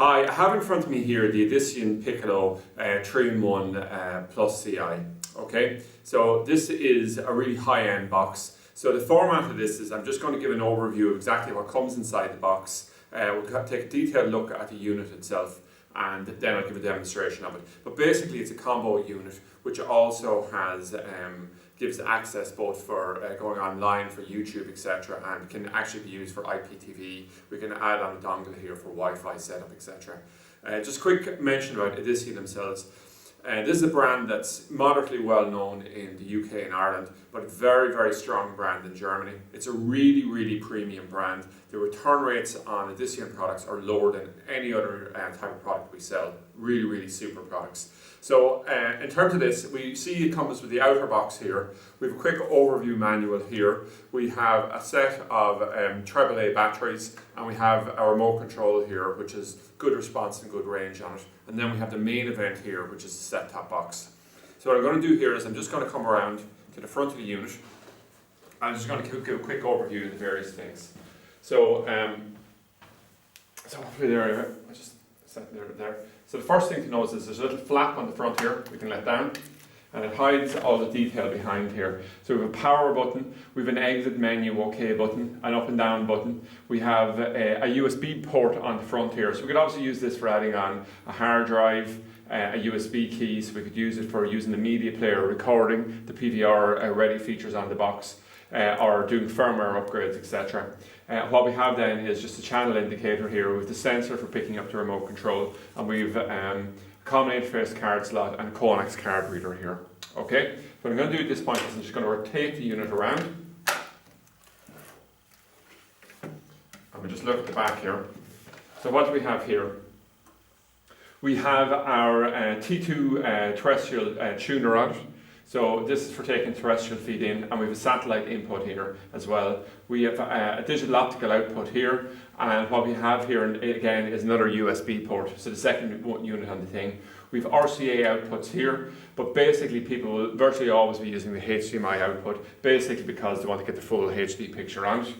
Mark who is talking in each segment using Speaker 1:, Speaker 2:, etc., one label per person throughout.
Speaker 1: Hi, I have in front of me here the Edition Piccollo 3in1 Plus CI. Okay, so this is a really high-end box. So the format of this is I'm just going to give an overview of exactly what comes inside the box. We'll take a detailed look at the unit itself, and then I'll give a demonstration of it. But basically it's a combo unit which also has gives access both for going online for YouTube, etc., and can actually be used for IPTV. We can add on a dongle here for Wi-Fi setup, etc. Just a quick mention about Edition themselves. This is a brand that's moderately well known in the UK and Ireland, but a very, very strong brand in Germany. It's a really, really premium brand. The return rates on Edition products are lower than any other type of product we sell. Really, really super products. So in terms of this, we see it comes with the outer box here. We have a quick overview manual here. We have a set of AAA batteries, and we have our remote control here, which is good response and good range on it. And then we have the main event here, which is the set-top box. So what I'm going to do here is I'm just going to come around to the front of the unit. I'm just going to give a quick overview of the various things. So, hopefully there, I just set there. So the first thing to notice is there's a little flap on the front here we can let down, and it hides all the detail behind here. So we have a power button, we have an exit menu OK button, an up and down button. We have a USB port on the front here. So we could obviously use this for adding on a hard drive, a USB key, so we could use it for using the media player, recording the PVR ready features on the box, or doing firmware upgrades, etc. What we have then is just a channel indicator here with the sensor for picking up the remote control, and we've common interface card slot and Conex card reader here. Okay, what I'm going to do at this point is I'm just going to rotate the unit around, and we just look at the back here. So what do we have here? We have our T2 terrestrial tuner on it. So this is for taking terrestrial feed in, and we have a satellite input here as well. We have a digital optical output here, and what we have here again is another USB port, so the second unit on the thing. We have RCA outputs here, but basically people will virtually always be using the HDMI output, basically because they want to get the full HD picture on it.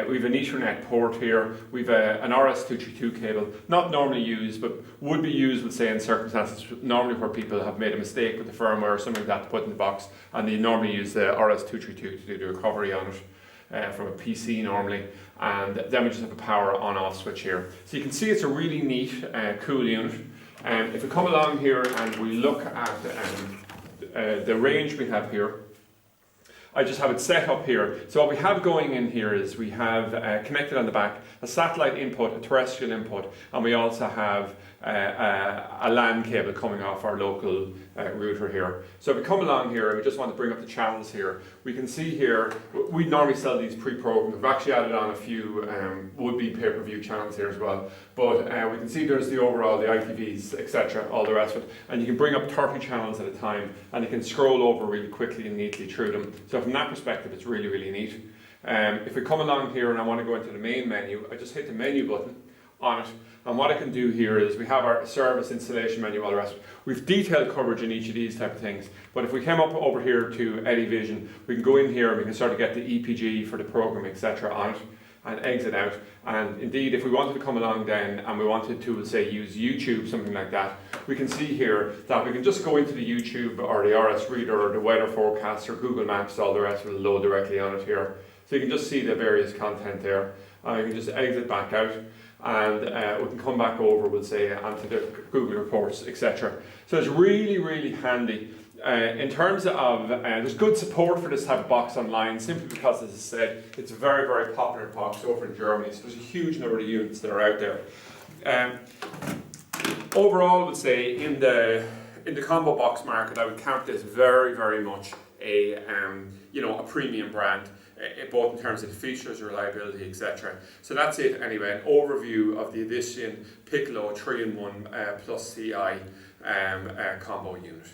Speaker 1: We have an Ethernet port here. We have an RS-232 cable, not normally used, but would be used, say, in circumstances normally where people have made a mistake with the firmware or something like that to put in the box, and they normally use the RS-232 to do the recovery on it from a PC normally. And then we just have a power on-off switch here. So you can see it's a really neat, cool unit. If we come along here and we look at the range we have here, I just have it set up here. So what we have going in here is we have connected on the back a satellite input, a terrestrial input, and we also have a LAN cable coming off our local router here. So if we come along here and we just want to bring up the channels here, we can see here, we normally sell these pre-programmed. We've actually added on a few would-be pay-per-view channels here as well. But we can see there's the overall, the ITVs, etc., all the rest of it. And you can bring up 30 channels at a time, and you can scroll over really quickly and neatly through them. So from that perspective, it's really, really neat. If we come along here and I want to go into the main menu, I just hit the menu button on it, and what I can do here is we have our service, installation menu, all the rest. We've detailed coverage in each of these type of things, but if we came up over here to Edivision, we can go in here and we can sort of get the EPG for the program, etc. on it, and exit out. And indeed, if we wanted to come along then and we wanted to, say, use YouTube, something like that, we can see here that we can just go into the YouTube or the RS Reader or the weather forecast or Google Maps, all the rest will load directly on it here. So you can just see the various content there. You can just exit back out, and we can come back over, we'll say, onto the Google Reports, etc. So it's really, really handy. In terms of, there's good support for this type of box online, simply because, as I said, it's a very, very popular box over in Germany, so there's a huge number of units that are out there. Overall, I would say, in the combo box market, I would count this very, very much a premium brand, both in terms of the features, reliability, etc. So that's it anyway, an overview of the Edition Piccollo 3in1 Plus CI combo unit.